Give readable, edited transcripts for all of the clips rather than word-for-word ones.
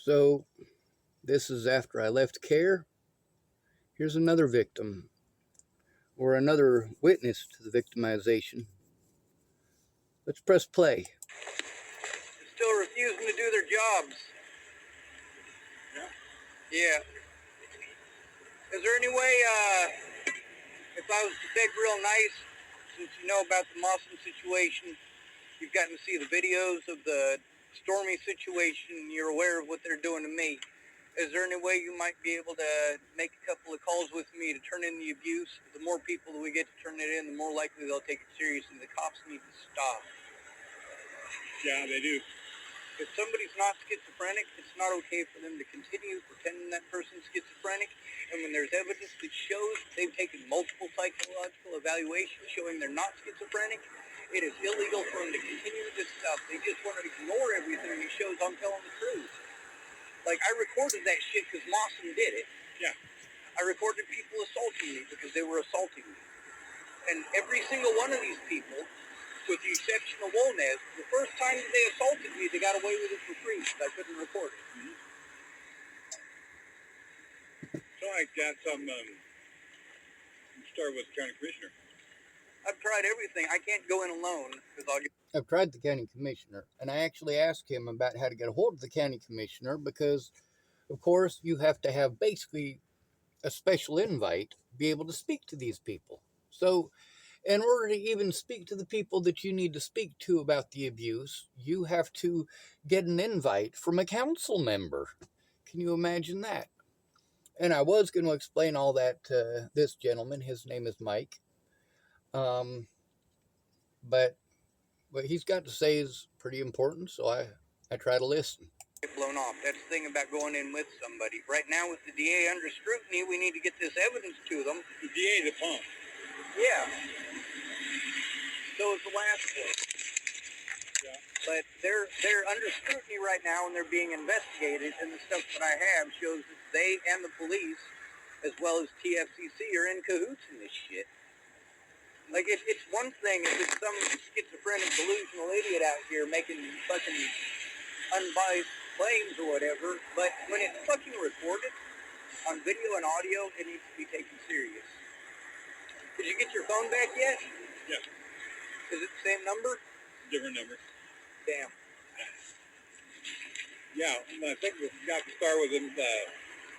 So this is after I left care. Here's another victim or another witness to the victimization. Let's press play. Still refusing to do their jobs. Yeah. Is there any way, if I was to beg real nice, since you know about the masum situation, you've gotten to see the videos of the Stormy situation, you're aware of what they're doing to me. Is there any way you might be able to make a couple of calls with me to turn in the abuse? The more people that we get to turn it in, the more likely they'll take it seriously. The cops need to stop. Yeah, they do. If somebody's not schizophrenic, it's not okay for them to continue pretending that person's schizophrenic. And when there's evidence that shows they've taken multiple psychological evaluations showing they're not schizophrenic, it is illegal for them to continue this stuff. They just want to ignore everything that shows I'm telling the truth. Like, I recorded that shit because Mawson did it. Yeah. I recorded people assaulting me because they were assaulting me. And every single one of these people, with the exception of Wonez, the first time that they assaulted me, they got away with it for free because I couldn't record it. Mm-hmm. So I got some, start with the county commissioner. I've tried everything. I can't go in alone because I've tried the county commissioner, and I actually asked him about how to get a hold of the county commissioner because, of course, you have to have basically a special invite to be able to speak to these people. So, in order to even speak to the people that you need to speak to about the abuse, you have to get an invite from a council member. Can you imagine that? And I was going to explain all that to this gentleman. His name is Mike. But what he's got to say is pretty important, so I try to listen. get blown off. That's the thing about going in with somebody. Right now, with the DA under scrutiny, we need to get this evidence to them. The DA, the pump. Yeah. So is the last one. Yeah. But they're under scrutiny right now, and they're being investigated. And the stuff that I have shows that they and the police, as well as TFCC, are in cahoots in this shit. Like, it's one thing if it's some schizophrenic, delusional idiot out here making fucking unbiased claims or whatever, but when it's fucking recorded on video and audio, it needs to be taken serious. Did you get your phone back yet? Yeah. Is it the same number? Different number. Damn. Yeah, I think we got to start with the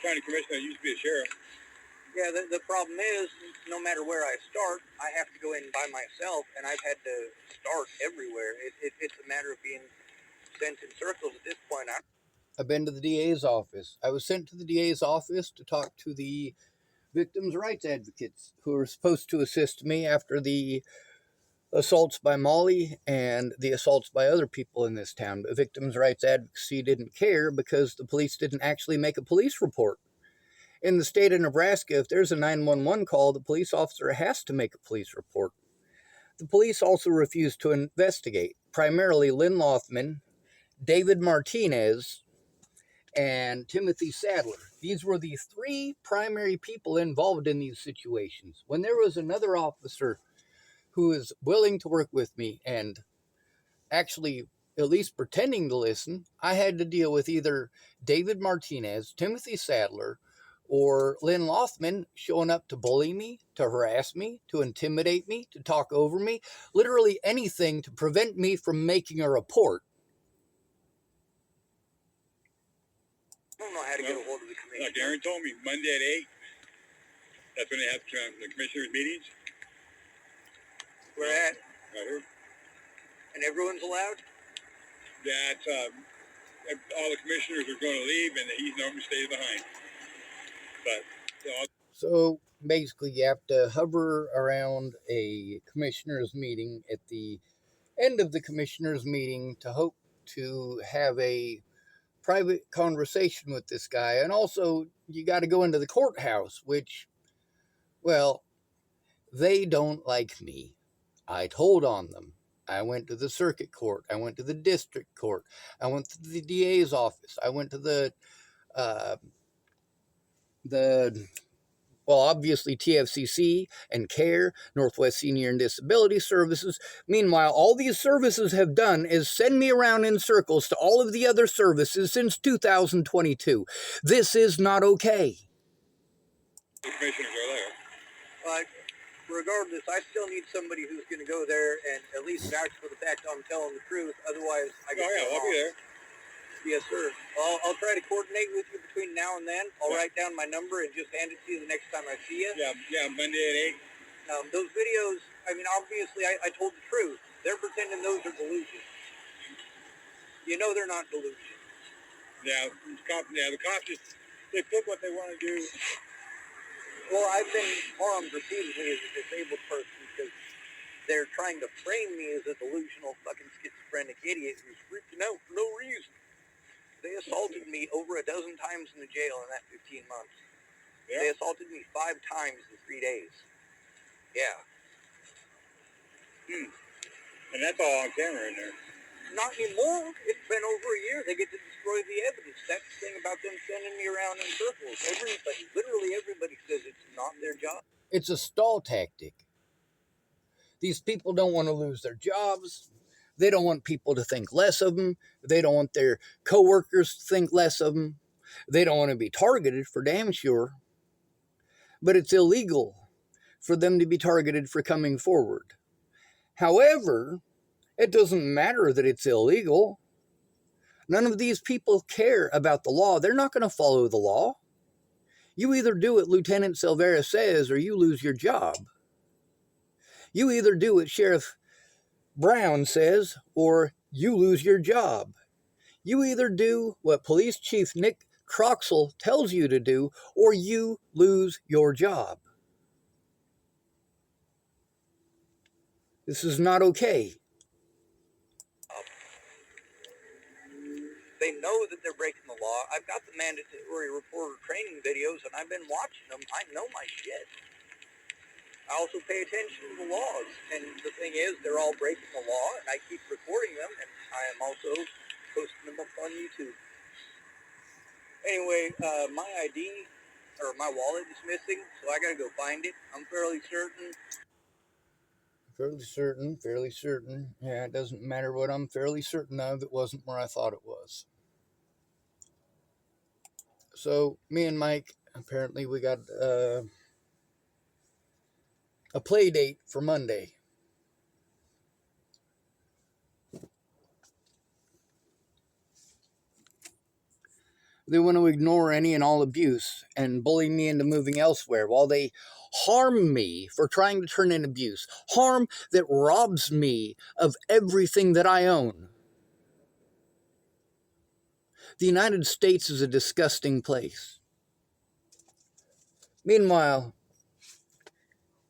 county commissioner that used to be a sheriff. Yeah, the problem is, no matter where I start, I have to go in by myself, and I've had to start everywhere. It's a matter of being sent in circles at this point. I've been to the DA's office. I was sent to the DA's office to talk to the victims' rights advocates who were supposed to assist me after the assaults by Molly and the assaults by other people in this town. But victims' rights advocacy didn't care because the police didn't actually make a police report. In the state of Nebraska, if there's a 911 call, the police officer has to make a police report. The police also refused to investigate, primarily Lynn Lothman, David Martinez, and Timothy Sadler. These were the three primary people involved in these situations. When there was another officer who was willing to work with me and actually at least pretending to listen, I had to deal with either David Martinez, Timothy Sadler, or Lynn Lothman showing up to bully me, to harass me, to intimidate me, to talk over me, literally anything to prevent me from making a report. I don't know how to get a hold of the commissioner. Like Aaron told me, Monday at 8, that's when they have the commissioners' meetings. Where at? Right here. And everyone's allowed? That all the commissioners are going to leave, and he's normally stays behind. But so basically, you have to hover around a commissioner's meeting at the end of the commissioner's meeting to hope to have a private conversation with this guy. And also, you got to go into the courthouse, which, well, they don't like me. I told on them. I went to the circuit court. I went to the district court. I went to the DA's office. I went to the Well, obviously TFCC and CARE, Northwest Senior and Disability Services. Meanwhile, all these services have done is send me around in circles to all of the other services since 2022. This is not okay. The commissioners are there. But regardless, I still need somebody who's going to go there and at least vouch for the fact I'm telling the truth. Otherwise, I get I'll be there. Yes, sir. I'll try to coordinate with you between now and then. I'll write down my number and just hand it to you the next time I see you. Yeah, Monday at 8. Those videos, I mean, obviously I told the truth. They're pretending those are delusions. You know they're not delusions. Yeah, the cops just, they pick what they want to do. Well, I've been harmed repeatedly as a disabled person because they're trying to frame me as a delusional fucking schizophrenic idiot who's freaking out for no reason. They assaulted me over a dozen times in the jail in that 15 months. Yeah. They assaulted me 5 times in 3 days. Yeah. And that's all on camera in there. Not anymore. It's been over a year. They get to destroy the evidence. That's the thing about them sending me around in circles. Everybody, literally everybody says it's not their job. It's a stall tactic. These people don't want to lose their jobs. They don't want people to think less of them. They don't want their coworkers to think less of them. They don't want to be targeted, for damn sure. But it's illegal for them to be targeted for coming forward. However, it doesn't matter that it's illegal. None of these people care about the law. They're not going to follow the law. You either do what Lieutenant Silvera says or you lose your job. You either do what Sheriff Brown says or you lose your job. You either do what Police Chief Nick Croxall tells you to do or you lose your job. This is not okay. They know that they're breaking the law. I've got the mandatory reporter training videos, and I've been watching them. I know my shit. I also pay attention to the laws, and the thing is, they're all breaking the law, and I keep recording them, and I am also posting them up on YouTube. Anyway, my ID, or my wallet is missing, so I gotta go find it. I'm fairly certain. Fairly certain. Yeah, it doesn't matter what I'm fairly certain of. It wasn't where I thought it was. So, me and Mike, apparently we got a play date for Monday. They want to ignore any and all abuse and bully me into moving elsewhere while they harm me for trying to turn in abuse. Harm that robs me of everything that I own. The United States is a disgusting place. Meanwhile,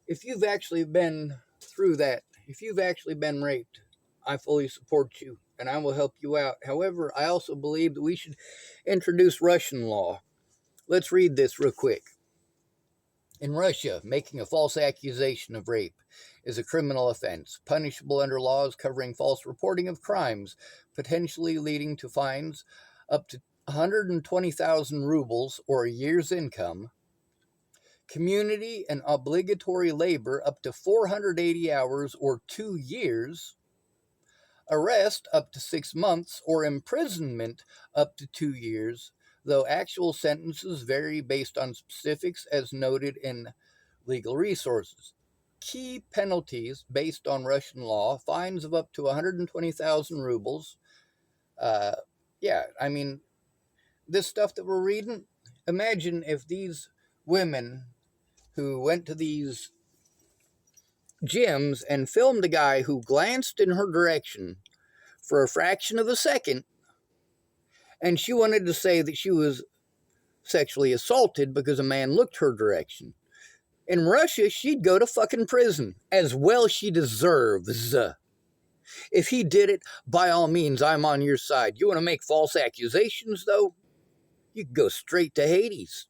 if you've actually been through that, if you've actually been raped, I fully support you and I will help you out. However, I also believe that we should introduce Russian law. Let's read this real quick. In Russia, making a false accusation of rape is a criminal offense, punishable under laws covering false reporting of crimes, potentially leading to fines up to 120,000 rubles or a year's income, community and obligatory labor up to 480 hours or 2 years, arrest up to 6 months, or imprisonment up to 2 years, though actual sentences vary based on specifics as noted in legal resources. Key penalties based on Russian law, fines of up to 120,000 rubles. This stuff that we're reading, imagine if these women who went to these gyms and filmed a guy who glanced in her direction for a fraction of a second, and she wanted to say that she was sexually assaulted because a man looked her direction. In Russia, she'd go to fucking prison, as well she deserves. If he did it, by all means, I'm on your side. You want to make false accusations, though? You can go straight to Hades.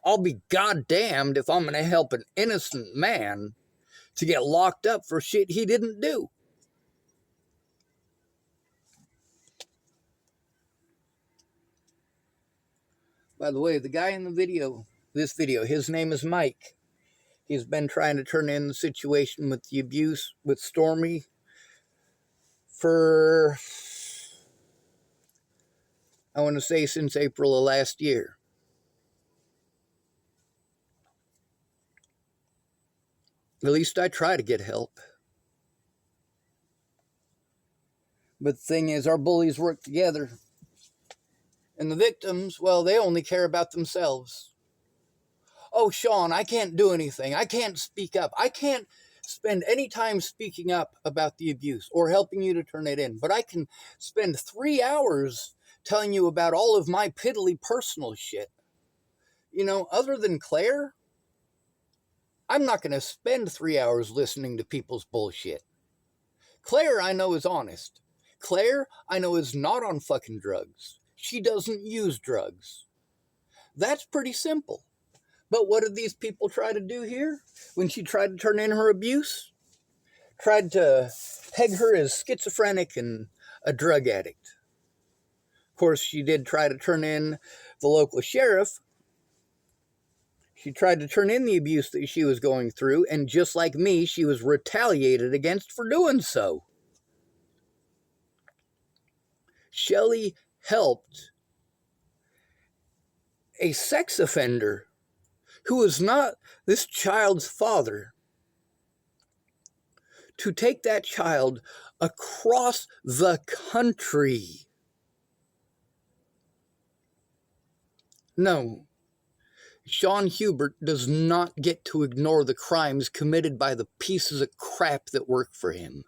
I'll be goddamned if I'm going to help an innocent man to get locked up for shit he didn't do. By the way, the guy in the video this video. His name is Mike. He's been trying to turn in the situation with the abuse with Stormy for, I want to say, since April of last year. At least I try to get help. But the thing is, our bullies work together. And the victims, well, they only care about themselves. Oh, Sean, I can't do anything. I can't speak up. I can't spend any time speaking up about the abuse or helping you to turn it in. But I can spend 3 hours telling you about all of my piddly personal shit. You know, other than Claire, I'm not going to spend 3 hours listening to people's bullshit. Claire, I know, is honest. Claire, I know, is not on fucking drugs. She doesn't use drugs. That's pretty simple. But what did these people try to do here when she tried to turn in her abuse? Tried to peg her as schizophrenic and a drug addict. Of course, she did try to turn in the local sheriff. She tried to turn in the abuse that she was going through, and just like me, she was retaliated against for doing so. Shelley helped a sex offender who was not this child's father to take that child across the country. No, Sean Hubert does not get to ignore the crimes committed by the pieces of crap that work for him.